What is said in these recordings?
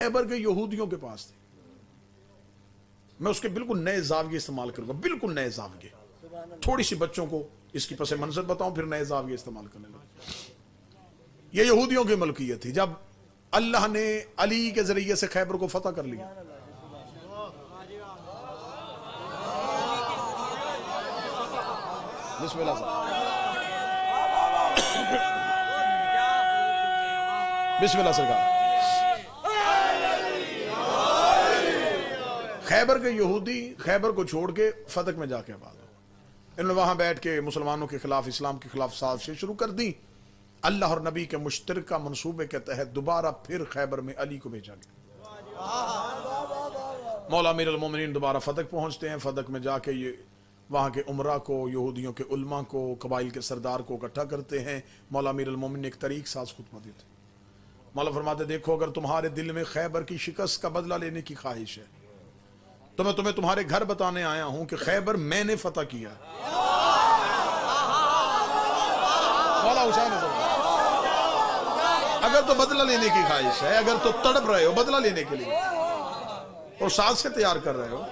خیبر کے یہودیوں کے پاس تھی. میں اس کے بالکل نئے زاویے استعمال کروں گا, بالکل نئے زاویے. تھوڑی سی بچوں کو اس کی پس منظر بتاؤں, پھر نئے زاویے استعمال کرنے لگا. یہ یہودیوں کی ملکیت تھی. جب اللہ نے علی کے ذریعے سے خیبر کو فتح کر لیا, بسم اللہ بسم اللہ سرکار. خیبر کے یہودی خیبر کو چھوڑ کے فتح میں جا کے آباد ہو. انہوں نے وہاں بیٹھ کے مسلمانوں کے خلاف, اسلام کے خلاف سازشیں شروع کر دی. اللہ اور نبی کے مشترکہ منصوبے کے تحت دوبارہ پھر خیبر میں علی کو بھیجا گیا. مولا امیر المومنین دوبارہ فتح پہنچتے ہیں. فتح میں جا کے یہ وہاں کے عمرہ کو, یہودیوں کے علماء کو, قبائل کے سردار کو اکٹھا کرتے ہیں. مولا امیر المومنین ایک طریق ساز خطبہ دیتے. مولا فرماتے دیکھو, اگر تمہارے دل میں خیبر کی شکست کا بدلہ لینے کی خواہش ہے تو میں تمہیں تمہارے گھر بتانے آیا ہوں کہ خیبر میں نے فتح کیا. مولا حسین اگر تو بدلہ لینے کی خواہش ہے, اگر تو تڑپ رہے ہو بدلہ لینے کے لیے اور ساز سے تیار کر رہے ہو,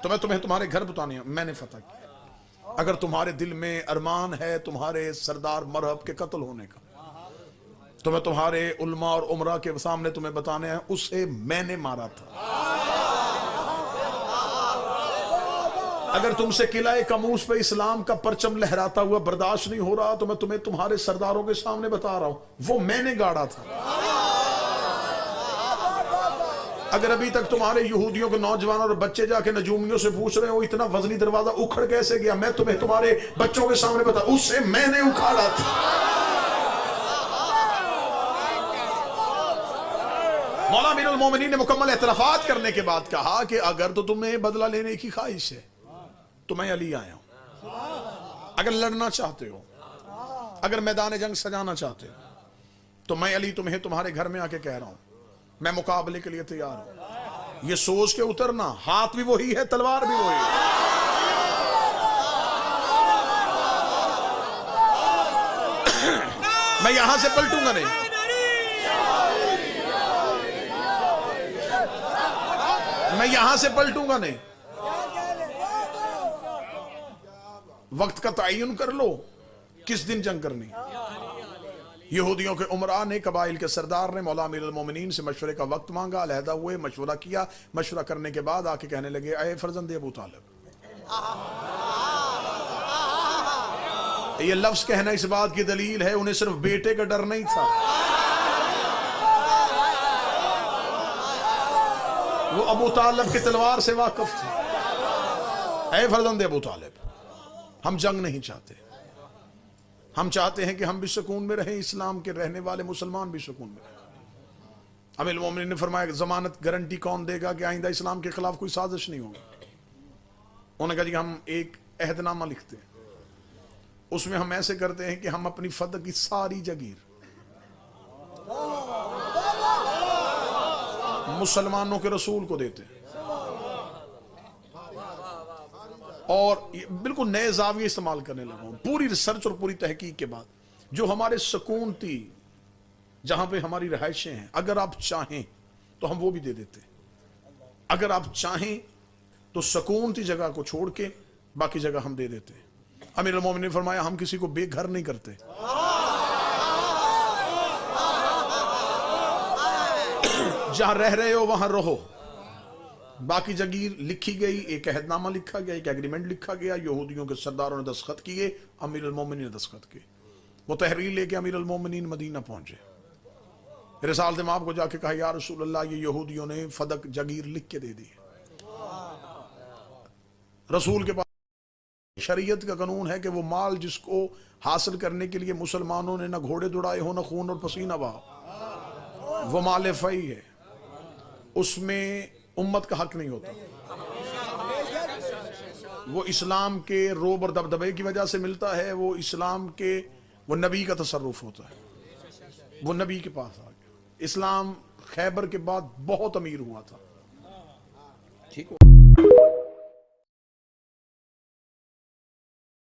تو میں تمہیں تمہارے گھر بتانے میں نے فتح کیا. اگر تمہارے دل میں ارمان ہے تمہارے سردار مرحب کے قتل ہونے کا, تو میں تمہارے علماء اور عمرہ کے سامنے تمہیں بتانے ہیں اسے میں نے مارا تھا. اگر تم سے قلعہ کموس پہ اسلام کا پرچم لہراتا ہوا برداشت نہیں ہو رہا, تو میں تمہیں تمہارے سرداروں کے سامنے بتا رہا ہوں وہ میں نے گاڑا تھا. اگر ابھی تک تمہارے یہودیوں کے نوجوان اور بچے جا کے نجومیوں سے پوچھ رہے ہو اتنا وزنی دروازہ اکھڑ کیسے گیا, میں تمہیں تمہارے بچوں کے سامنے بتا اسے میں نے اکھاڑا تھا. مولا امیر المومنین نے مکمل اعترافات کرنے کے بعد کہا کہ اگر تو تمہیں بدلہ لینے کی خواہش ہے تو میں علی آیا ہوں. اگر لڑنا چاہتے ہو, اگر میدان جنگ سجانا چاہتے ہو, تو میں علی تمہیں تمہارے گھر میں آ کے کہہ رہا ہوں میں مقابلے کے لیے تیار ہوں. یہ سوچ کے اترنا, ہاتھ بھی وہی ہے تلوار بھی وہی ہے. میں یہاں سے پلٹوں گا نہیں, میں یہاں سے پلٹوں گا نہیں. وقت کا تعین کر لو کس دن جنگ کرنی. یہودیوں کے عمراء نے, قبائل کے سردار نے مولا امیر المومنین سے مشورے کا وقت مانگا. علیحدہ ہوئے, مشورہ کیا. مشورہ کرنے کے بعد آ کے کہنے لگے اے فرزند ابو طالب. یہ لفظ کہنا اس بات کی دلیل ہے انہیں صرف بیٹے کا ڈر نہیں تھا, وہ ابو طالب کی تلوار سے واقف تھے. اے فرزند ابو طالب, ہم جنگ نہیں چاہتے, ہم چاہتے ہیں کہ ہم بھی سکون میں رہیں, اسلام کے رہنے والے مسلمان بھی سکون میں رہیں. امیر المومنین نے فرمایا ضمانت گارنٹی کون دے گا کہ آئندہ اسلام کے خلاف کوئی سازش نہیں ہوگی. انہوں نے کہا جی ہم ایک عہد نامہ لکھتے ہیں, اس میں ہم ایسے کرتے ہیں کہ ہم اپنی فتح کی ساری جگیر مسلمانوں کے رسول کو دیتے ہیں. اور بالکل نئے زاویے استعمال کرنے لگا ہوں. پوری ریسرچ اور پوری تحقیق کے بعد جو ہمارے سکون تھی, جہاں پہ ہماری رہائشیں ہیں, اگر آپ چاہیں تو ہم وہ بھی دے دیتے. اگر آپ چاہیں تو سکون تھی جگہ کو چھوڑ کے باقی جگہ ہم دے دیتے. امیر المومنین نے فرمایا ہم کسی کو بے گھر نہیں کرتے. جہاں رہ رہے ہو وہاں رہو. باقی جگیر لکھی گئی, ایک عہد نامہ لکھا گیا, ایک ایگریمنٹ لکھا گیا. یہودیوں کے سرداروں نے دستخط کیے, امیر المومنین نے دستخط کیے. وہ تحریر لے کے امیر المومنین مدینہ پہنچے. رسالت امام کو جا کے کہا یا رسول اللہ, یہ یہودیوں نے فدق جگیر لکھ کے دے دی. رسول کے پاس شریعت کا قانون ہے کہ وہ مال جس کو حاصل کرنے کے لیے مسلمانوں نے نہ گھوڑے دوڑائے ہو, نہ خون اور پسینہ بہا, وہ مال فیء ہے, اس میں امت کا حق نہیں ہوتا. وہ اسلام کے روب اور دبدبے کی وجہ سے ملتا ہے, وہ اسلام کے, وہ نبی کا تصرف ہوتا ہے, وہ نبی کے پاس آ گیا. اسلام خیبر کے بعد بہت امیر ہوا تھا.